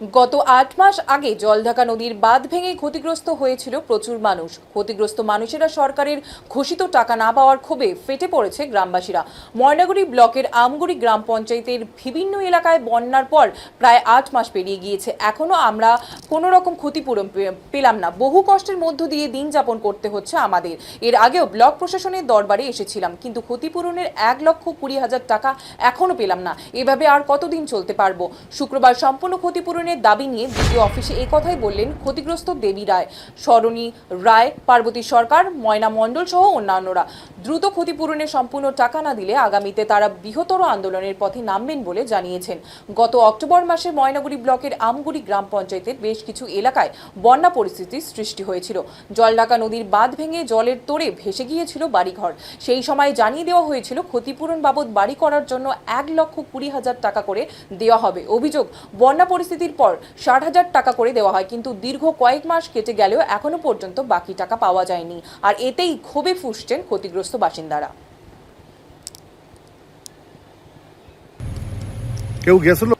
গত ৮ মাস আগে জলঢাকা নদীর বাঁধ ভেঙে ক্ষতিগ্রস্ত হয়েছিল প্রচুর মানুষ। ক্ষতিগ্রস্ত মানুষেরা সরকারের ঘোষিত টাকা না পাওয়ার ক্ষোভে ফেটে পড়েছে গ্রামবাসীরা। ময়নাগুড়ি ব্লকের আমগুড়ি গ্রাম পঞ্চায়েতের বিভিন্ন এলাকায় বন্যার পর প্রায় ৮ মাস পেরিয়ে গিয়েছে, এখনো আমরা কোনো রকম ক্ষতিপূরণ পেলাম না। বহু কষ্টের মধ্য দিয়ে দিন যাপন করতে হচ্ছে আমাদের। এর আগেও ব্লক প্রশাসনের দরবারে এসেছিলাম, কিন্তু ক্ষতিপূরণের ১,২০,০০০ টাকা এখনো পেলাম না। এভাবে আর কতদিন চলতে পারবো? শুক্রবার সম্পূর্ণ ক্ষতিপূরণের দাবি নিয়ে বিডিও অফিসে এই কথাই বললেন ক্ষতিগ্রস্ত দেবী রায়, সরণী রায়, পার্বতী সরকার, ময়না মণ্ডল সহ অন্যান্যরা। দ্রুত ক্ষতিপূরণের সম্পূর্ণ টাকা না দিলে আগামীতে তারা বৃহত্তর আন্দোলনের পথে নামবেন বলে জানিয়েছেন। গত অক্টোবর মাসে ময়নাগুড়ি ব্লকের আমগুড়ি গ্রাম পঞ্চায়েতের বেশ কিছু এলাকায় বন্যা পরিস্থিতির সৃষ্টি হয়েছিল। জলঢাকা নদীর বাঁধ ভেঙে জলের তোড়ে ভেসে গিয়েছিল বাড়িঘর। সেই সময় জানিয়ে দেওয়া হয়েছিল ক্ষতিপূরণ বাবদ বাড়ি করার জন্য ১,২০,০০০ টাকা করে দেওয়া হবে। অভিযোগ, বন্যা পরিস্থিতির পর ৬০,০০০ টাকা করে দেওয়া হয়, কিন্তু দীর্ঘ কয়েক মাস কেটে গেলেও এখনো পর্যন্ত বাকি টাকা পাওয়া যায়নি। আর এতেই ক্ষোভে ফুঁসছেন ক্ষতিগ্রস্ত বাসিন্দারা। কেউ গেছিল?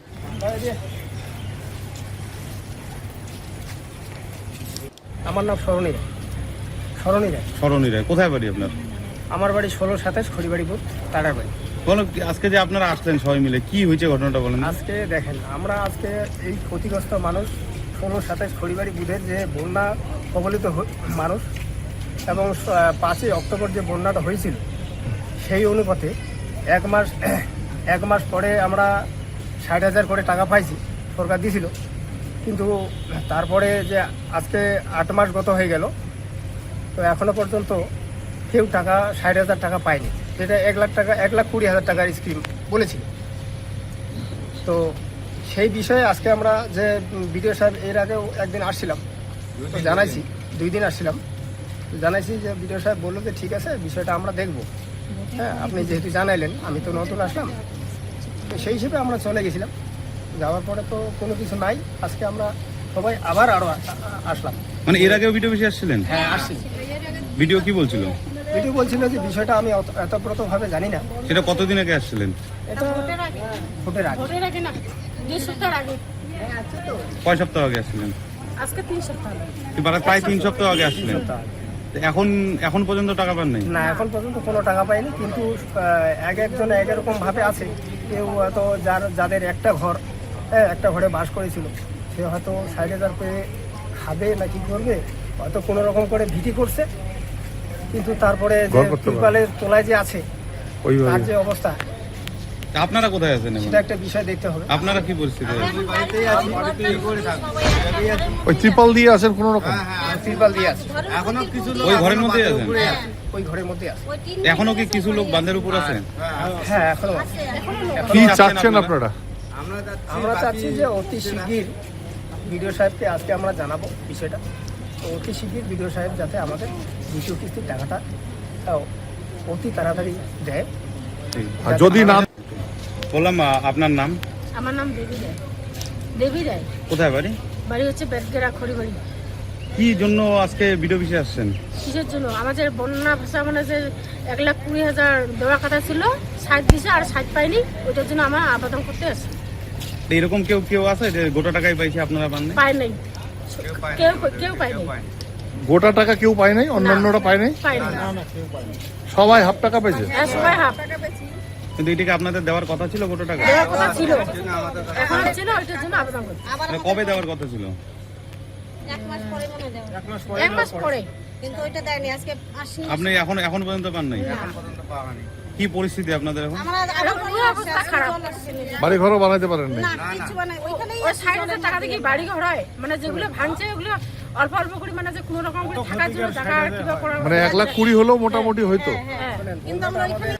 আমার নাম সরণী রায়। সরণী রায়, কোথায় বাড়ি আপনার? আমার বাড়ি ১৬-২৭ খড়িবাড়িপুর তারার বাড়ি। বলো, আজকে যে আপনারা আসলেন সবাই মিলে, কি হয়েছে ঘটনাটা বলেন। আজকে দেখেন, আমরা আজকে এই ক্ষতিগ্রস্ত মানুষ ১৬-২৭ খড়িবাড়ি বুথের যে বন্যা কবলিত মানুষ এবং ৫ই অক্টোবর যে বন্যাটা হয়েছিল সেই অনুপাতে এক মাস পরে আমরা ৬০,০০০ করে টাকা পাইছি, সরকার দিয়েছিল। কিন্তু তারপরে যে আজকে ৮ মাস গত হয়ে গেল, তো এখনো পর্যন্ত কেউ টাকা ৬০,০০০ টাকা পায়নি, যেটা ১,০০,০০০ টাকা ১,২০,০০০ টাকার স্কিম বলেছিল। তো সেই বিষয়ে আজকে আমরা যে বিডিও সাহেব এর আগেও একদিন আসছিলাম, তো জানাইছি, ২ দিন আসছিলাম, জানাইছি যে বিডিও সাহেব বললো যে ঠিক আছে, বিষয়টা আমরা দেখব। হ্যাঁ, আপনি যেহেতু জানাইলেন, আমি তো নতুন আসলাম, তো সেই হিসেবে আমরা চলে গেছিলাম। যাওয়ার পরে তো কোনো কিছু নাই, আজকে আমরা সবাই আবার আরও আসলাম। মানে এর আগেও ভিডিও বেশি আসছিলেন? হ্যাঁ, আসছি। ভিডিও কি বলছিল? ভিডিও বলছিল যে বিষয়টা আমি এতপ্রতভাবে জানি না। সেটা কতদিন আগে আসছিলেন? এটা ভোটের আগে না, ২ সপ্তাহ আগে। কয় সপ্তাহ আগে আসছিলেন? আজকে ৩ সপ্তাহ আগে। প্রায় ৩ সপ্তাহ আগে আসছিলেন। এখন পর্যন্ত টাকা পান নাই? না, এখন পর্যন্ত কোনো টাকা পাইনি, কিন্তু একজন একরকম ভাবে আছে। কেউ হয়তো যাদের একটা ঘরে বাস করেছিল, সে হয়তো ৬০,০০০ পেয়ে খাবে না কি করবে, হয়তো কোনো রকম করে ভিটি করছে, কিন্তু তারপরে যে তিরপালের তলায় যে আছে তার যে অবস্থা, আপনারা কোথায় আছেন? সেটা একটা বিষয় দেখতে হবে। আপনারা কি পরিস্থিতি? ওই ত্রিপল দিয়ে আছেন কোন রকম? তিরপাল দিয়ে আছে, এখনো কিছু লোক ওই ঘরের মধ্যে আছেন? ওই ঘরের মধ্যে আছে। এখনো কি কিছু লোক বাঁধের উপর আছে? হ্যাঁ, এখনো আছে। কি চাচ্ছেন আপনারা? আমরা চাচ্ছি যে অতি শিগগির বিডিও সাহেবকে আজকে আমরা জানাবো বিষয়টা, তো অতি শিগগির বিডিও সাহেব যাতে আমাদের দ্বিতীয় কিস্তির টাকাটা অতি তাড়াতাড়ি দেয়। আর যদি না বললাম, আপনার নাম? আমার নাম দেবী রায়। কোথায় বাড়ি? বাড়ি হচ্ছে বেদগেরা খড়িবাড়ি। কি জন্য আজকে ভিডিও অফিসে আসছেন? কিসের জন্য? আমাদের বন্যা ভাষা মানে যে ১,২০,০০০ দেওয়ার কথা ছিল, ৬০ দিছে আর ৬০ পাইনি, ওইটার জন্য আমার আবেদন করতে আসছি। এরকম কেউ আছে যে গোটা টাকাই পাইছে, আপনারা পান নাই? পাই নাই, কেউ পাইনি। গোটা টাকা কেউ পায় নাই? অন্যান্যরা পায় নাই? পাইনি, সবাই হাফ টাকা পাইছে? হ্যাঁ, সবাই হাফ। কিন্তু এটাকে আপনাদের দেওয়ার কথা ছিল গোটা টাকা? দেওয়ার কথা ছিল, এখন হচ্ছে না, ওইটার জন্য আবেদন করছি। কবে দেওয়ার কথা ছিল? ১ মাস পরে। কিন্তু ওইটা দেয়নি, আজকে আসেনি। আপনি এখন পর্যন্ত পান নাই? কি পরিস্থিতি আপনাদের এখন? আমরা পুরো অবস্থা খারাপ। বাড়ি ঘরও বানাইতে পারেন নাই? না, কিছু বানাই, ওইখানেই ওই ৬০,০০০ টাকা দিয়ে বাড়ি ঘর হয়, মানে যেগুলো ভাঙছে ওগুলো অল্প অল্প করে, মানে যে কোনো রকম করে থাকার জন্য টাকা কিবা করার, মানে ১,২০,০০০ হলেও মোটামুটি হয়তো। হ্যাঁ। কিন্তু আমরা ওইখানে